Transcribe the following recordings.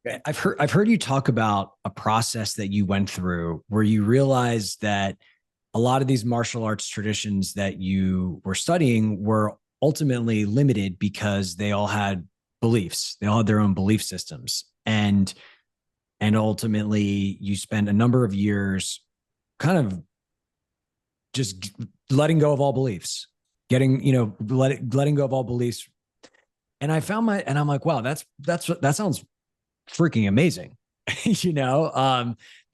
Okay. I've heard you talk about a process that you went through where you realized that a lot of these martial arts traditions that you were studying were ultimately limited because they all had beliefs. They all had their own belief systems. And ultimately you spent a number of years kind of just letting go of all beliefs, getting, letting go of all beliefs. And I'm like, wow, that sounds freaking amazing.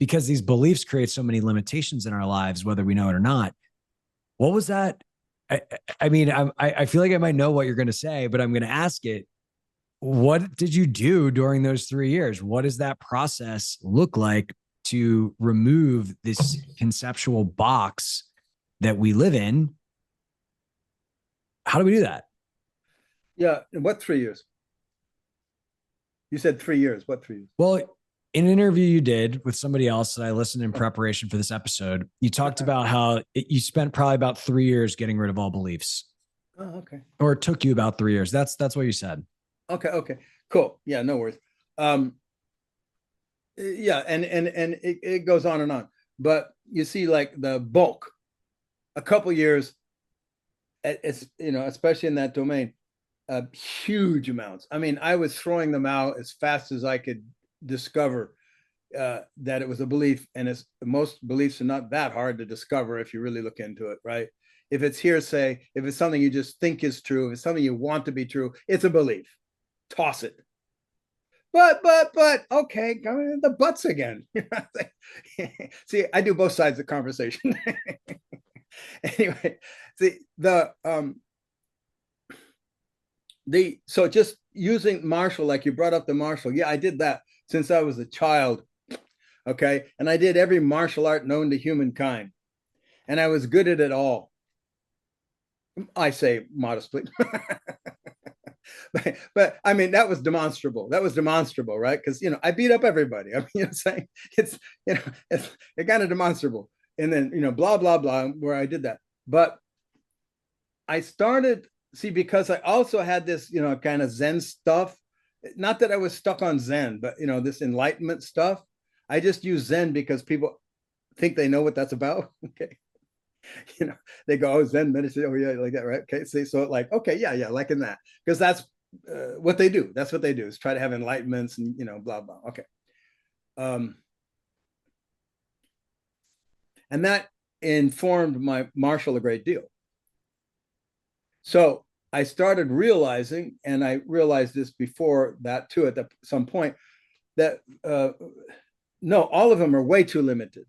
Because these beliefs create so many limitations in our lives, whether we know it or not. What was that? I, I mean, I feel like I might know what you're going to say, but I'm going to ask it. What did you do during those 3 years? What does that process look like to remove this conceptual box that we live in? How do we do that? Yeah. What 3 years? You said 3 years. What 3 years? Well, in an interview you did with somebody else that I listened in preparation for this episode, you talked about how you spent probably about 3 years getting rid of all beliefs, Oh, okay. or it took you about 3 years. That's what you said. Okay. Okay. Cool. Yeah. No worries. Um, yeah. And it goes on and on. But you see, like the bulk, a couple years, it's, especially in that domain, huge amounts. I mean, I was throwing them out as fast as I could discover that it was a belief, and it's most beliefs are not that hard to discover if you really look into it, right? If it's hearsay, if it's something you just think is true, if it's something you want to be true, it's a belief. Toss it. But okay, the buts again. See, I do both sides of the conversation. Anyway, see so just using martial, like you brought up the martial. Yeah, I did that since I was a child. Okay. And I did every martial art known to humankind. And I was good at it all. I say modestly. but I mean, that was demonstrable. That was demonstrable, right? Because, I beat up everybody. I mean, saying it's, it's kind of demonstrable. And then, blah, blah, blah, where I did that. But I started, see, because I also had this, kind of Zen stuff. Not that I was stuck on Zen, but, this enlightenment stuff. I just use Zen because people think they know what that's about. Okay. They go, oh, Zen meditation. Oh, yeah, like that, right? Okay. So like, okay, yeah, like in that. Because that's what they do. That's what they do, is try to have enlightenments and, blah, blah. Okay. And that informed my martial a great deal. So I started realizing, and I realized this before that too, at some point, that no, all of them are way too limited,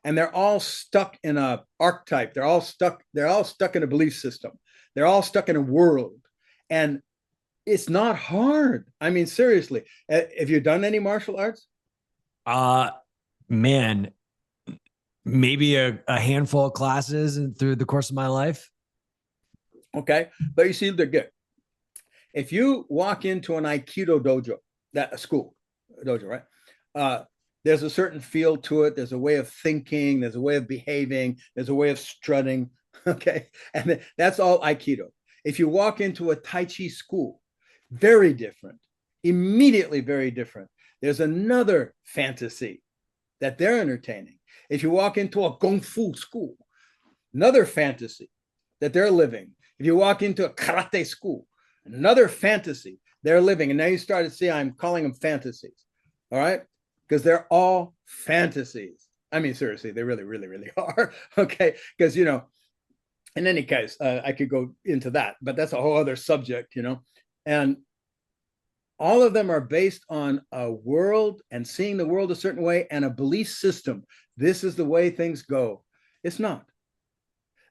and they're all stuck in a archetype. They're all stuck in a belief system. They're all stuck in a world, and it's not hard. I mean, seriously, have you done any martial arts? Man, maybe a handful of classes through the course of my life. Okay, but you see, they're good. If you walk into an Aikido dojo, that a school dojo, right? There's a certain feel to it. There's a way of thinking. There's a way of behaving. There's a way of strutting. Okay. And that's all Aikido. If you walk into a Tai Chi school, very different, immediately very different. There's another fantasy that they're entertaining. If you walk into a Kung Fu school, another fantasy that they're living. If you walk into a karate school, another fantasy they're living. And now you start to see, I'm calling them fantasies. All right. Because they're all fantasies. I mean, seriously, they really, really, really are. Okay. Because, in any case, I could go into that, but that's a whole other subject, and all of them are based on a world and seeing the world a certain way and a belief system. This is the way things go. It's not.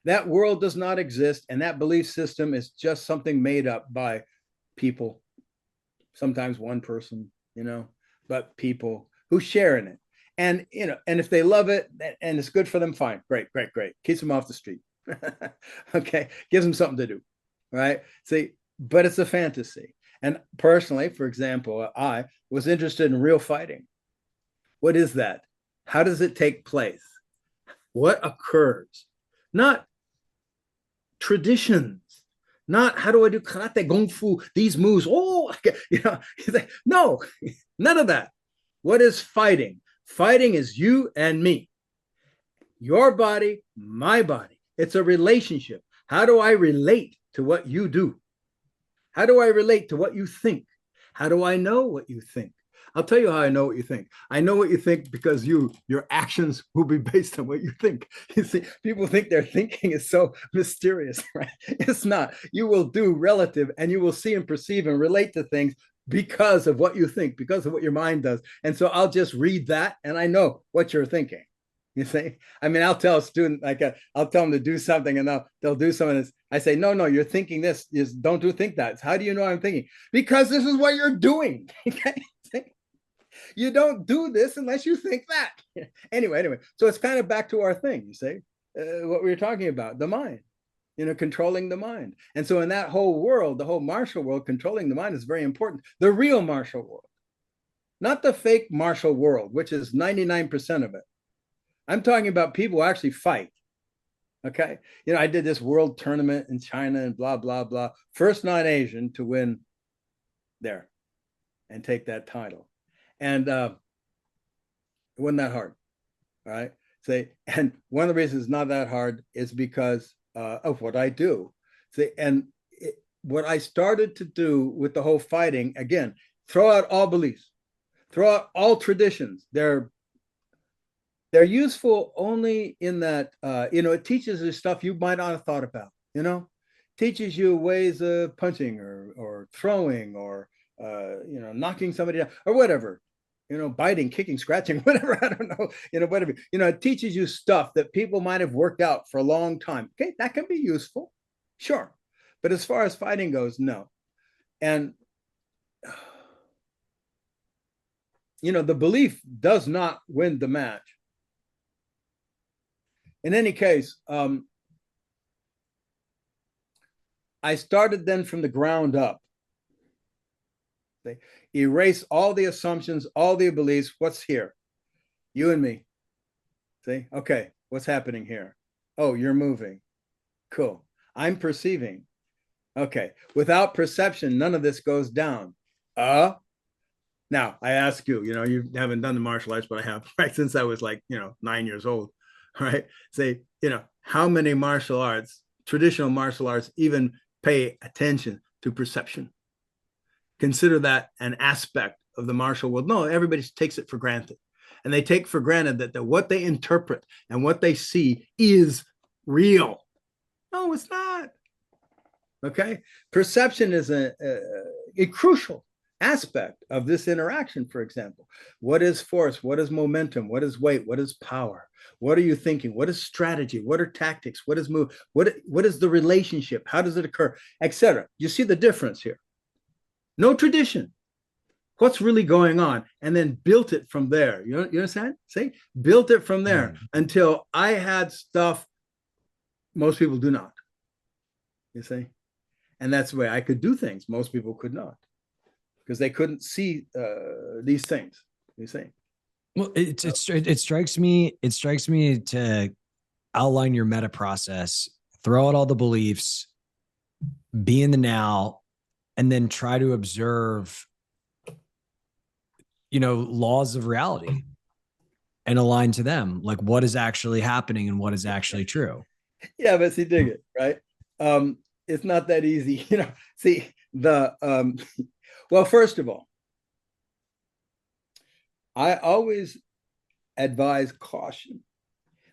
That world does not exist, and that belief system is just something made up by people, sometimes one person, but people who share in it. And, and if they love it and it's good for them, fine, great. Keeps them off the street. Okay. Gives them something to do. Right. See, but it's a fantasy. And personally, for example, I was interested in real fighting. What is that? How does it take place? What occurs? Not traditions. Not how do I do karate, kung fu, these moves. Oh, no, none of that. What is fighting? Fighting is you and me. Your body, my body. It's a relationship. How do I relate to what you do? How do I relate to what you think? How do I know what you think? I'll tell you how I know what you think. I know what you think because your actions will be based on what you think. You see, people think their thinking is so mysterious, right? It's not. You will do relative, and you will see and perceive and relate to things because of what you think, because of what your mind does. And so I'll just read that, and I know what you're thinking. You see, I mean, I'll tell a student, I'll tell them to do something, and they'll do something. I say, no, you're thinking this. Don't think that. How do you know I'm thinking? Because this is what you're doing. Okay. You don't do this unless you think that. Anyway. So it's kind of back to our thing, you see, what we were talking about, the mind, controlling the mind. And so in that whole world, the whole martial world, controlling the mind is very important. The real martial world, not the fake martial world, which is 99% of it. I'm talking about people who actually fight. Okay. I did this world tournament in China and blah, blah, blah. First non-Asian to win there and take that title. And it wasn't that hard. All right. And one of the reasons it's not that hard is because of what I do. What I started to do with the whole fighting, again, throw out all beliefs, throw out all traditions. They're useful only in that, it teaches you stuff you might not have thought about, teaches you ways of punching or throwing or, knocking somebody down or whatever, biting, kicking, scratching, whatever, I don't know, whatever, it teaches you stuff that people might have worked out for a long time. Okay, that can be useful, sure. But as far as fighting goes, no. And, the belief does not win the match. In any case, I started then from the ground up. Erase all the assumptions, all the beliefs. What's here? You and me. See? Okay, what's happening here? Oh, you're moving. Cool. I'm perceiving. Okay. Without perception, none of this goes down. Now I ask you, you haven't done the martial arts, but I have, right? Since I was 9 years old, right? Say, how many martial arts, traditional martial arts, even pay attention to perception? Consider that an aspect of the martial world. No, everybody takes it for granted. And they take for granted that what they interpret and what they see is real. No, it's not. Okay. Perception is a crucial aspect of this interaction, for example. What is force? What is momentum? What is weight? What is power? What are you thinking? What is strategy? What are tactics? What is move? What is the relationship? How does it occur? Etc. You see the difference here. No tradition. What's really going on? And then built it from there. You understand? See? Built it from there until I had stuff most people do not. You see? And that's the way I could do things most people could not, because they couldn't see these things. You see? Well, it strikes me to outline your meta process, throw out all the beliefs, be in the now, and then try to observe, laws of reality and align to them, like what is actually happening and what is actually true. Yeah, but see, dig it, right? It's not that easy, See, well, first of all, I always advise caution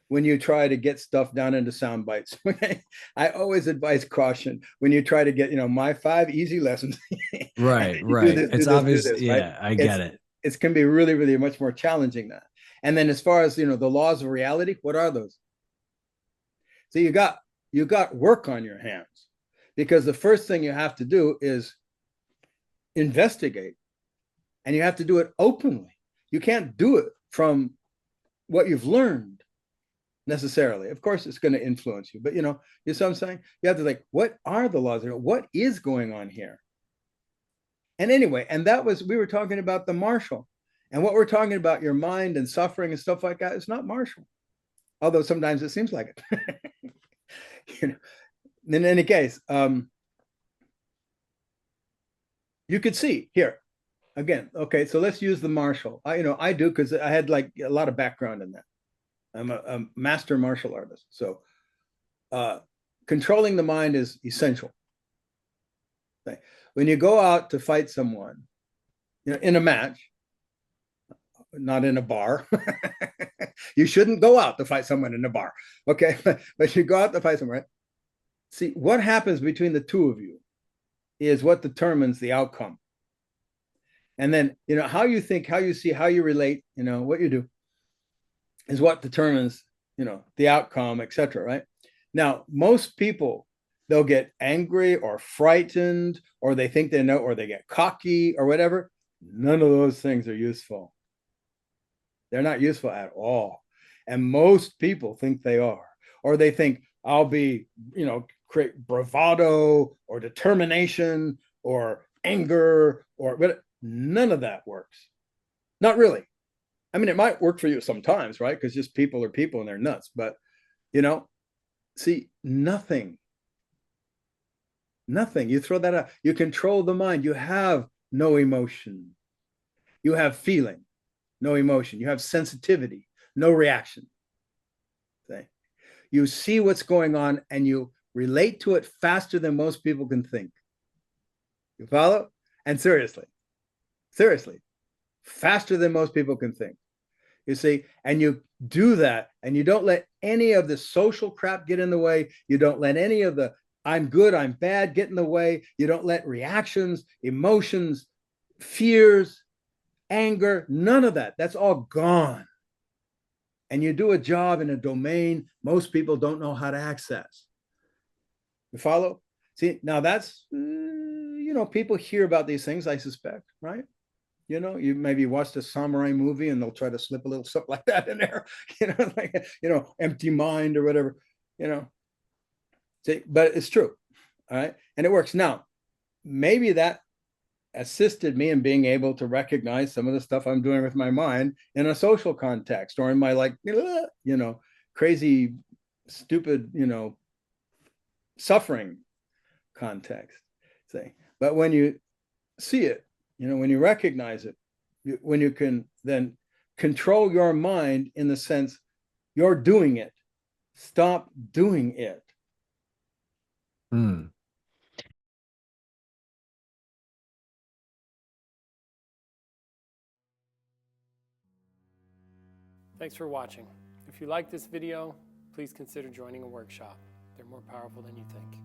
when you try to get stuff down into sound bites. I always advise caution when you try to get, my 5 easy lessons. Right. It's obvious. Yeah, I get it. It can be really, really much more challenging that. And then as far as, the laws of reality, what are those? So you got work on your hands, because the first thing you have to do is investigate, and you have to do it openly. You can't do it from what you've learned necessarily. Of course, it's going to influence you, but you know what I'm saying? You have to what are the laws? What is going on here? And anyway, and we were talking about the martial, and what we're talking about, your mind and suffering and stuff like that, it's not martial, although sometimes it seems like it. In any case, you could see here, Again, okay, so let's use the martial. I do because I had like a lot of background in that. I'm a master martial artist. So controlling the mind is essential. Okay. When you go out to fight someone, in a match, not in a bar. You shouldn't go out to fight someone in a bar. Okay. But you go out to fight someone, right? See, what happens between the two of you is what determines the outcome. And then, how you think, how you see, how you relate, what you do is what determines, the outcome, etc. Right? Now, most people, they'll get angry or frightened, or they think they know, or they get cocky or whatever. None of those things are useful. They're not useful at all. And most people think they are, or they think I'll be, create bravado or determination or anger but none of that works. Not really. I mean, it might work for you sometimes, right? Because just people are people and they're nuts. But, see, nothing. You throw that out. You control the mind. You have no emotion. You have feeling, no emotion. You have sensitivity, no reaction. Okay? You see what's going on and you relate to it faster than most people can think. You follow? And seriously, faster than most people can think. You see, and you do that, and you don't let any of the social crap get in the way. You don't let any of the I'm good, I'm bad get in the way. You don't let reactions, emotions, fears, anger, none of that. That's all gone. And you do a job in a domain most people don't know how to access. You follow? See, now that's, people hear about these things, I suspect, right? You maybe watched a samurai movie and they'll try to slip a little something like that in there, like, empty mind or whatever, See, but it's true. All right. And it works. Now, maybe that assisted me in being able to recognize some of the stuff I'm doing with my mind in a social context or in my crazy, stupid, suffering context. Say, but when you see it, when you recognize it, when you can then control your mind in the sense you're doing it, stop doing it. Mm. Thanks for watching. If you like this video, please consider joining a workshop. They're more powerful than you think.